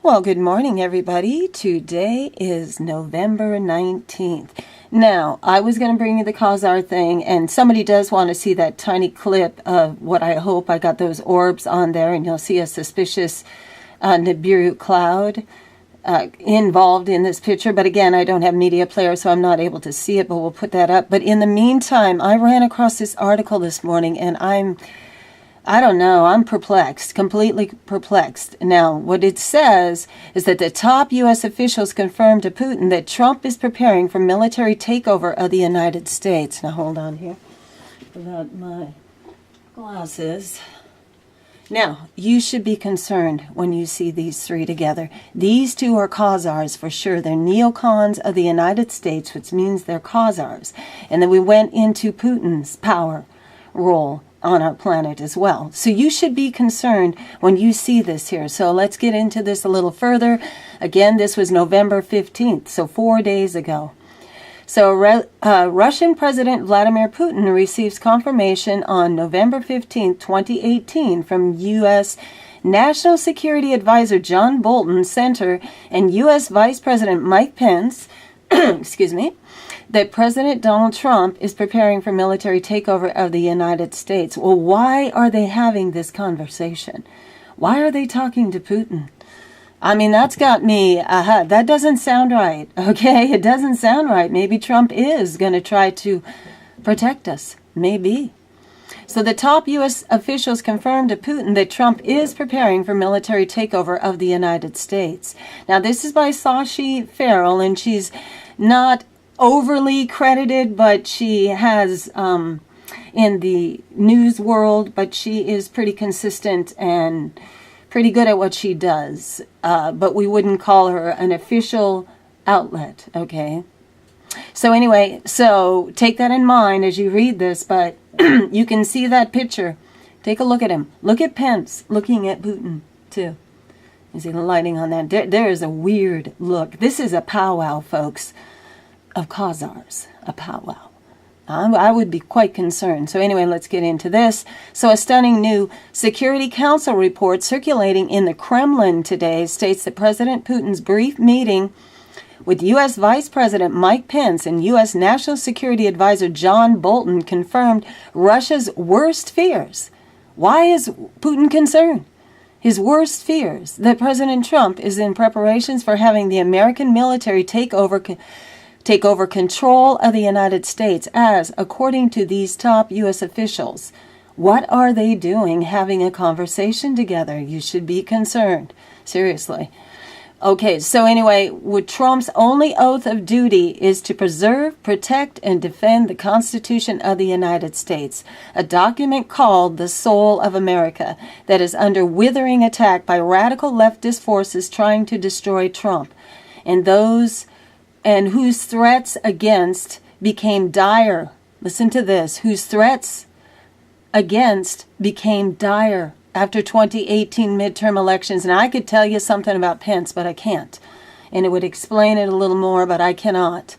Well, good morning, everybody. Today is November 19th. Now, I was going to bring you the Khazar thing, and somebody does want to see that tiny clip of what I hope. I got those orbs on there, and you'll see a suspicious Nibiru cloud involved in this picture. But again, I don't have media player, so I'm not able to see it, but we'll put that up. But in the meantime, I ran across this article this morning, and I don't know, I'm perplexed, completely perplexed. Now, what it says is that the top U.S. officials confirmed to Putin that Trump is preparing for military takeover of the United States. Now, hold on here. Without my glasses. Now, you should be concerned when you see these three together. These two are Khazars for sure. They're neocons of the United States, which means they're Khazars. And then we went into Putin's power role on our planet as well. So you should be concerned when you see this here. So let's get into this a little further. Again, this was November 15th, so 4 days ago. So Russian President Vladimir Putin receives confirmation on November 15th, 2018 from U.S. National Security Advisor John Bolton Center and U.S. Vice President Mike Pence, excuse me, that President Donald Trump is preparing for military takeover of the United States. Well, why are they having this conversation? Why are they talking to Putin? I mean, that's got me, that doesn't sound right, okay? It doesn't sound right. Maybe Trump is going to try to protect us. Maybe. So the top U.S. officials confirmed to Putin that Trump is preparing for military takeover of the United States. Now, this is by Sashi Farrell, and she's not overly credited, but she has in the news world, but she is pretty consistent and pretty good at what she does. But we wouldn't call her an official outlet, okay? So anyway, so take that in mind as you read this, but you can see that picture. Take a look at him. Look at Pence looking at Putin, too. You see the lighting on that? There is a weird look. This is a powwow, folks, of Khazars, a powwow. I would be quite concerned. So anyway, let's get into this. So a stunning new Security Council report circulating in the Kremlin today states that President Putin's brief meeting with U.S. Vice President Mike Pence and U.S. National Security Advisor John Bolton confirmed Russia's worst fears. Why is Putin concerned? His worst fears that President Trump is in preparations for having the American military take over control of the United States, as, according to these top U.S. officials. What are they doing having a conversation together? You should be concerned. Seriously. Okay, so anyway, Trump's only oath of duty is to preserve, protect, and defend the Constitution of the United States, a document called the Soul of America that is under withering attack by radical leftist forces trying to destroy Trump, and whose threats against became dire. Listen to this. Whose threats against became dire after 2018 midterm elections. And I could tell you something about Pence, but I can't. And it would explain it a little more, but I cannot.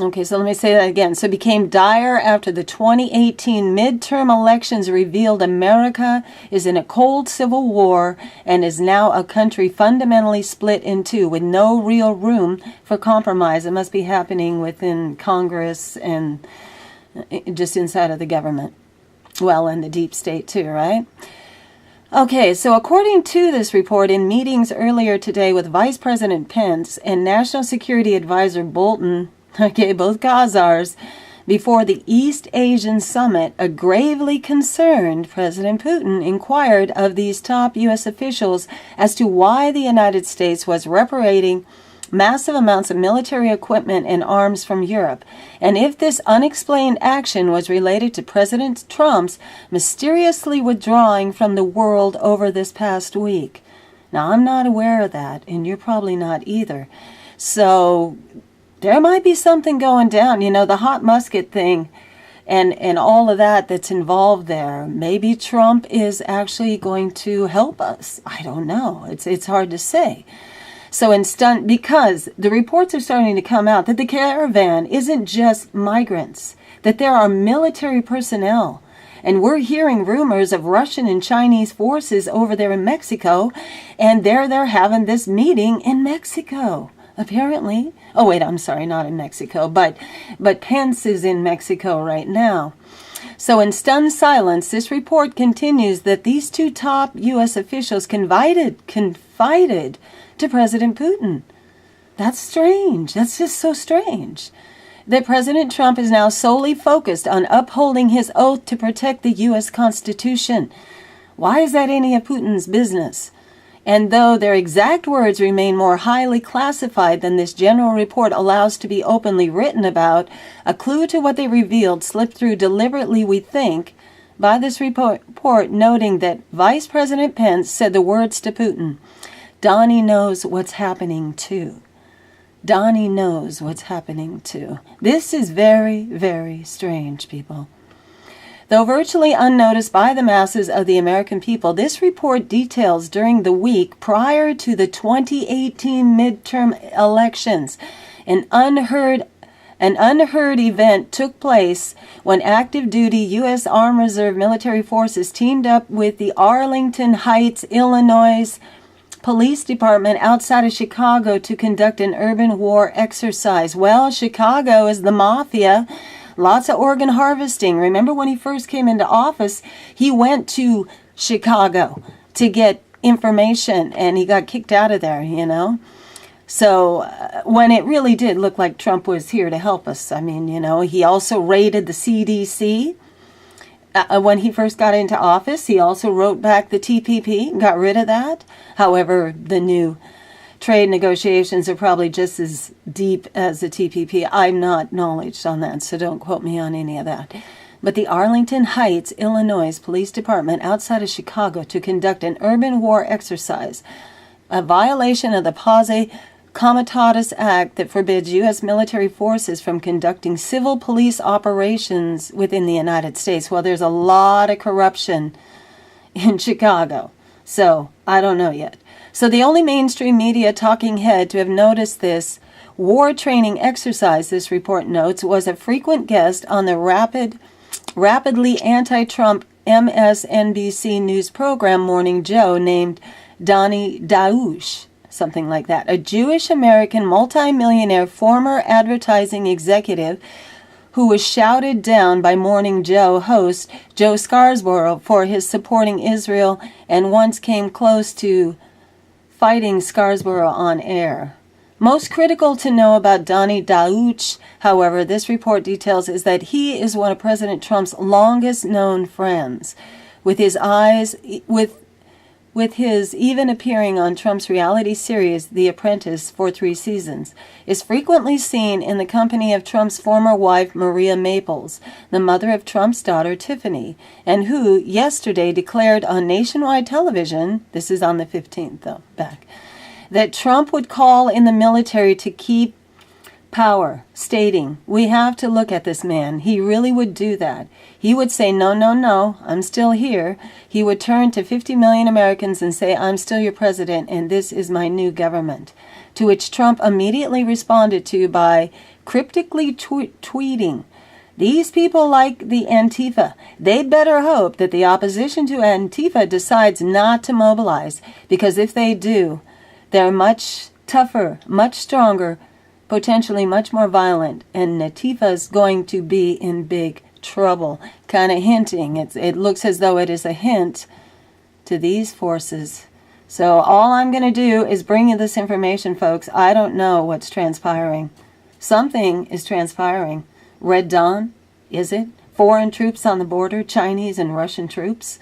Okay, so let me say that again. So became dire after the 2018 midterm elections revealed America is in a cold civil war and is now a country fundamentally split in two with no real room for compromise. It must be happening within Congress and just inside of the government. Well, and the deep state too, right? Okay, so according to this report, in meetings earlier today with Vice President Pence and National Security Advisor Bolton, okay, both Khazars, before the East Asian Summit, a gravely concerned President Putin inquired of these top U.S. officials as to why the United States was repatriating massive amounts of military equipment and arms from Europe, and if this unexplained action was related to President Trump's mysteriously withdrawing from the world over this past week. Now, I'm not aware of that, and you're probably not either. So there might be something going down, you know, the Hot Musket thing and all of that's involved there. Maybe Trump is actually going to help us. I don't know. It's hard to say. So because the reports are starting to come out that the caravan isn't just migrants, that there are military personnel And we're hearing rumors of Russian and Chinese forces over there in Mexico, and they're having this meeting in Mexico, apparently. Oh, wait, I'm sorry, not in Mexico, but Pence is in Mexico right now. So in stunned silence, this report continues that these two top U.S. officials confided to President Putin. That's strange. That's just so strange. That President Trump is now solely focused on upholding his oath to protect the U.S. Constitution. Why is that any of Putin's business? And though their exact words remain more highly classified than this general report allows to be openly written about, a clue to what they revealed slipped through deliberately, we think, by this report noting that Vice President Pence said the words to Putin, "Donnie knows what's happening too." Donnie knows what's happening too. This is very, very strange, people. Though virtually unnoticed by the masses of the American people, this report details during the week prior to the 2018 midterm elections, an unheard event took place when active duty U.S. Armed Reserve military forces teamed up with the Arlington Heights, Illinois Police Department outside of Chicago to conduct an urban war exercise. Well, Chicago is the mafia. Lots of organ harvesting. Remember when he first came into office, he went to Chicago to get information and he got kicked out of there, you know. So when it really did look like Trump was here to help us, I mean, you know, he also raided the CDC. When he first got into office, he also wrote back the TPP, got rid of that. However, the new trade negotiations are probably just as deep as the TPP. I'm not knowledge on that, so don't quote me on any of that. But the Arlington Heights, Illinois Police Department outside of Chicago to conduct an urban war exercise, a violation of the Posse Comitatus Act that forbids U.S. military forces from conducting civil police operations within the United States. Well, there's a lot of corruption in Chicago, so I don't know yet. So the only mainstream media talking head to have noticed this war training exercise, this report notes, was a frequent guest on the rapidly anti-Trump MSNBC news program Morning Joe named Donnie Dausch. Something like that. A Jewish-American multimillionaire former advertising executive who was shouted down by Morning Joe host Joe Scarborough for his supporting Israel and once came close to fighting Scarborough on air. Most critical to know about Donnie Dausch, however, this report details is that he is one of President Trump's longest known friends, with his even appearing on Trump's reality series, The Apprentice, for 3 seasons, is frequently seen in the company of Trump's former wife, Maria Maples, the mother of Trump's daughter, Tiffany, and who yesterday declared on nationwide television, this is on the 15th, though, back, that Trump would call in the military to keep power, stating, "We have to look at this man. He really would do that. He would say, no, no, no, I'm still here." He would turn to 50 million Americans and say, "I'm still your president and this is my new government." To which Trump immediately responded to by cryptically tweeting, "These people like the Antifa. They'd better hope that the opposition to Antifa decides not to mobilize, because if they do, they're much tougher, much stronger, potentially much more violent, and Antifa's going to be in big trouble." Kind of hinting, it looks as though it is a hint to these forces. So all I'm going to do is bring you this information, folks. I don't know what's transpiring. Something is transpiring. Red Dawn, is it? Foreign troops on the border, Chinese and Russian troops?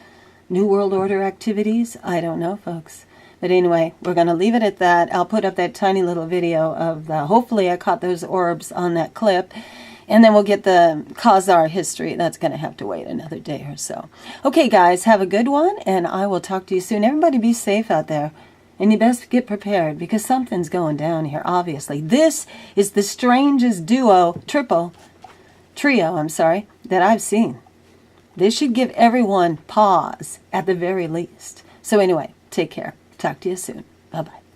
New World Order activities? I don't know, folks. But anyway, we're going to leave it at that. I'll put up that tiny little video of hopefully I caught those orbs on that clip. And then we'll get the Khazar history. That's going to have to wait another day or so. Okay, guys, have a good one, and I will talk to you soon. Everybody be safe out there. And you best get prepared, because something's going down here, obviously. This is the strangest trio, that I've seen. This should give everyone pause, at the very least. So anyway, take care. Talk to you soon. Bye-bye.